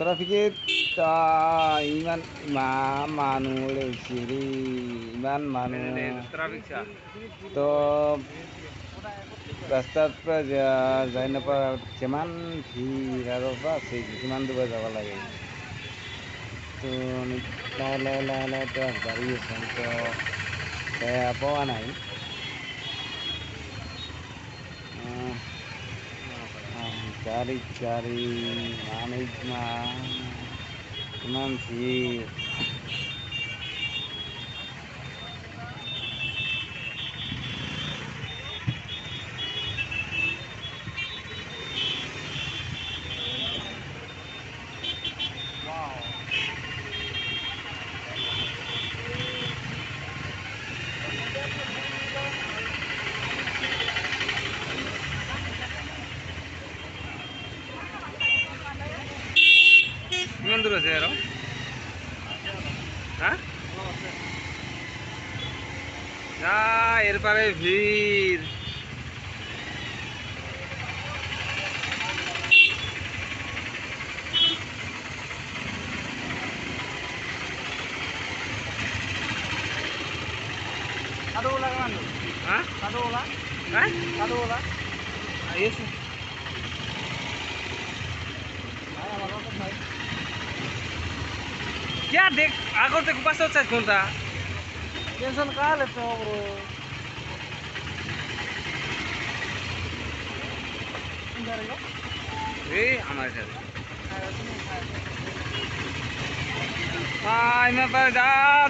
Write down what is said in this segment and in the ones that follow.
traffic iman manu le siri iman manu to rastat pra jaina pa keman bhir aro ba sei kiman duba jaba lage to la to gari asen to kaya pawa nai cari mana keman bhir কিমান দূৰ আছে আৰু হা এর পারে ভিড় Kadola kan? হ্যাঁ Kadola? হ্যাঁ Kadola? আইছে Ay, amarok ko may. क्या देख आगो ते पास होता कोणता Tension kale to bro. Indar yo? ए हमारे साथ हां इमे पर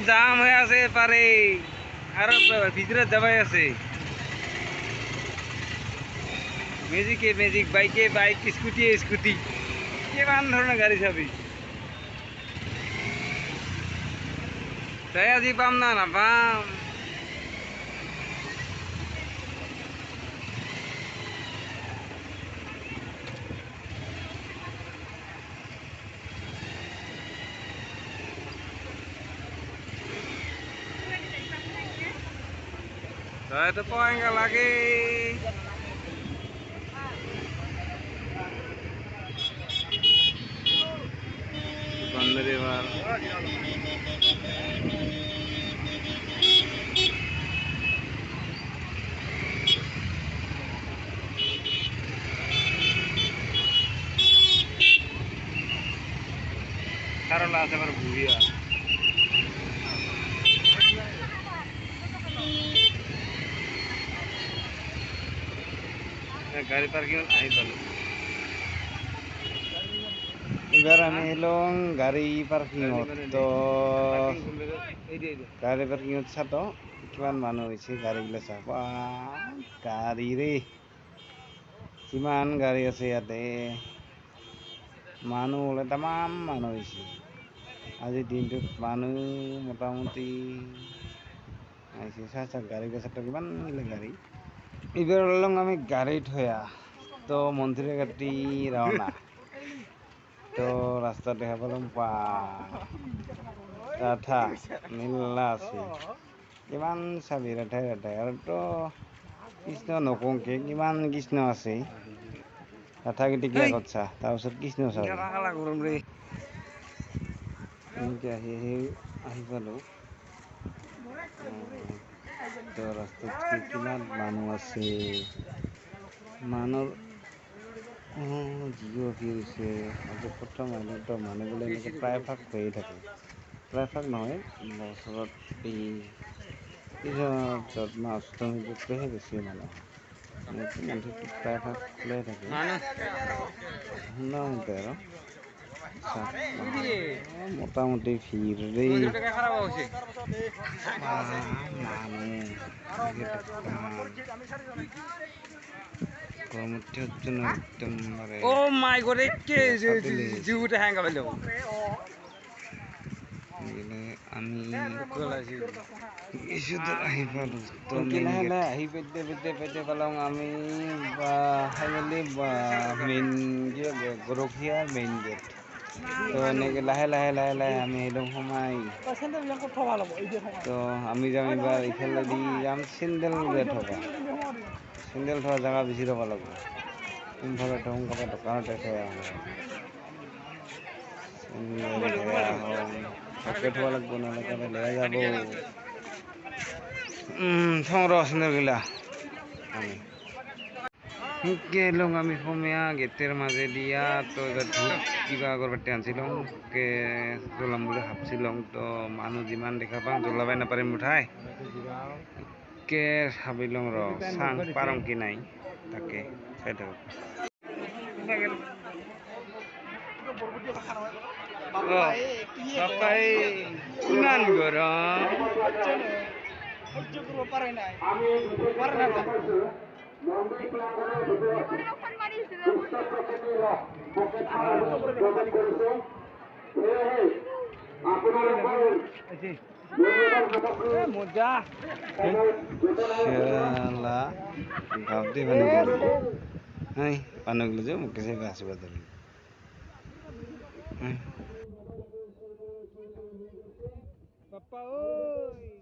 जाम হয়ে আছে পারে আর ভিতরে যাবাই আছে ম্যাজিক বাইক স্কুটি কেমন ধরনের গাড়ি যাবে তাই আজি পাম না পাম saya tu enggak lagi bandari war Taruhlah sebar buaya. গাড়ি পার্কিং আই পালো এবার আমি এলাম গাড়ি পার্কিং তো গাড়ি পার্কিং চাব কিমান মানুহ হৈছে গাড়ীবিলাক চাব গাড়ী ৰে কিমান গাড়ী আছে ইয়াতে মানুহ ওলাই তামাম মানুহ হৈছে আজি দিনটোত মানুহ মোটামুটি আহিছে চাচা গাড়ী বেচাটো কিমান গাড়ী এবার হলাম আমি গাড়ি থয়া তো মন্দিরের গাড়ি রওনা তো রাস্তা দেখা পেলাম রাঠা নীলা আছে কিমান চাবি ৰাঠাই আৰু তো কৃষ্ণ নকওঁকে কিমান কৃষ্ণ আছে ৰাঠা কেতিয়া কথা তাৰপিছত কৃষ্ণ চাবি এনেকৈ আহি পালো তো ৰাস্তাত কিমান মানুহ আছে মানুহ জিও ফিৰিছে আজি প্ৰথম মানুহবোৰে এনেকৈ প্ৰায়ভাগ হৈয়ে থাকে প্ৰায়ভাগ নহয় বছৰত এই অষ্টমীটোতহে বেছি মানুহ মন্দিৰটো প্ৰায়ভাগ খোলাই থাকে আৰু মোটামুটি ভিড় রে ও মাই গড একে জিউটা হ্যাং গেল আমি কিছু দূর আহি পালো তো আহি পেতে পালাম আমি মেইন গৰখীয়া মেইন গেট তো এনেকৈ লাহে আমি একদম সোমাই তো আমি যাম এবাৰ ইফালেদি যাম চেণ্ডেল থোৱা জেগা বেছি থ'ব লাগিব কোনফালে থওঁ দোকানতে থৈ আহোঁ ভালকে থব লাগব নহ'লে কাৰোবাৰ লেয়া যাব থওঁ ৰ চেন্দেলগিলা গেলং আমি সমীয়া গেটের মাঝে দিয়া তো এবার ধূপ কিবা আগরবাতি আনছিলাম জ্বলাম বুলি ভাবছিলাম তো মানুহ যিমান দেখা পাওঁ জ্বলাবাই নাপারিম মুঠাই ভাবিলং র চাং পারং কি নাই তাকে চাই থাকক বাপাই ইমান গরম সহ্য করবো পারে নাই পারে না মজা ভাবতে পানি পানুগুলো যে মুখে সে গাছ Badal Papa ơi.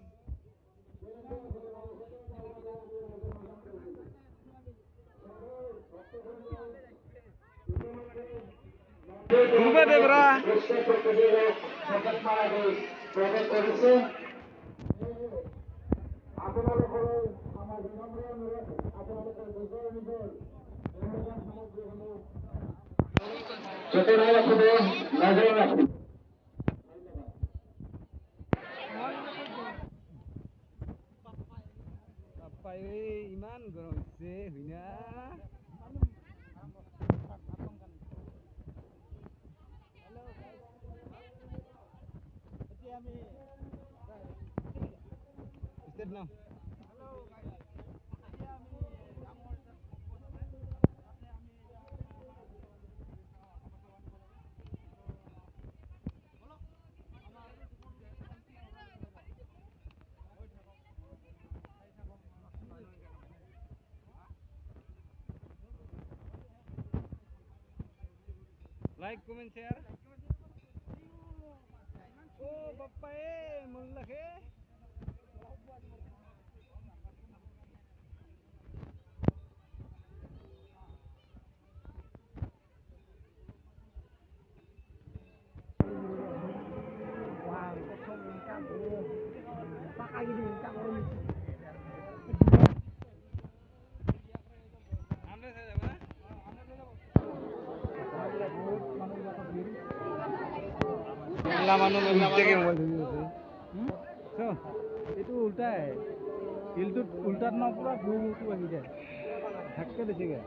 Kuba Debra. Iman gurung sih, hina. Step now. Like, comment, share. Oh, Bapak mullah itu ulta है हिल उल्टा ना पूरा घूम उठ वही जाए धक्के देखेगा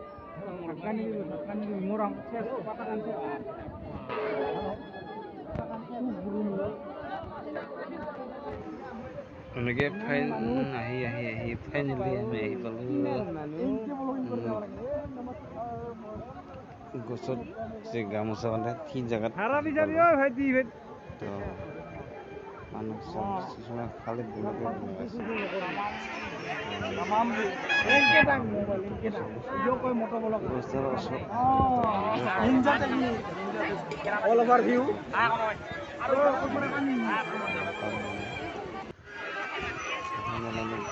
धक्का नहीं मोरंग से पता kan से Unike fain ahi finally আমি আহি পালো গছত যে গামোচা বান্ধে কি জায়গাত হারা বিচারি ও ভাইটি তো মানুহ কিছুমান খালি বুলকে আছে tamam lengke tang mobile lengke tang yo koy moto bolok ninja tagi all over view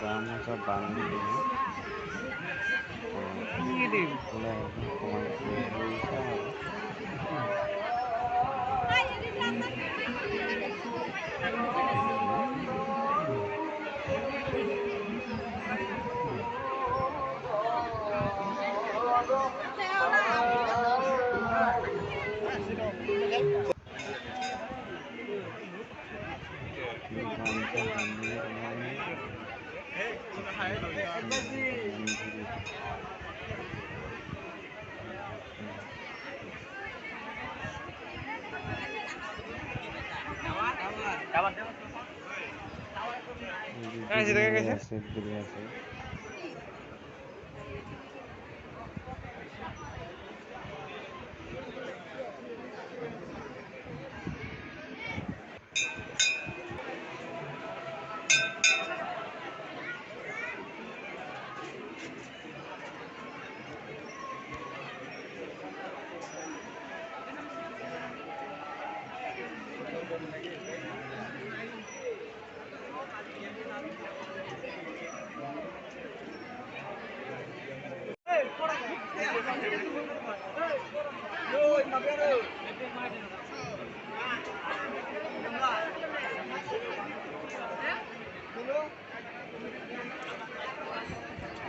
গামোচা বান্ধি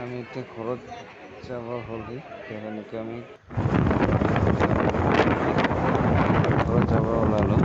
আমি এতিয়া ঘৰত যাব হ'লে তেনেকৈ আমি ঘৰত যাব ওলালোঁ।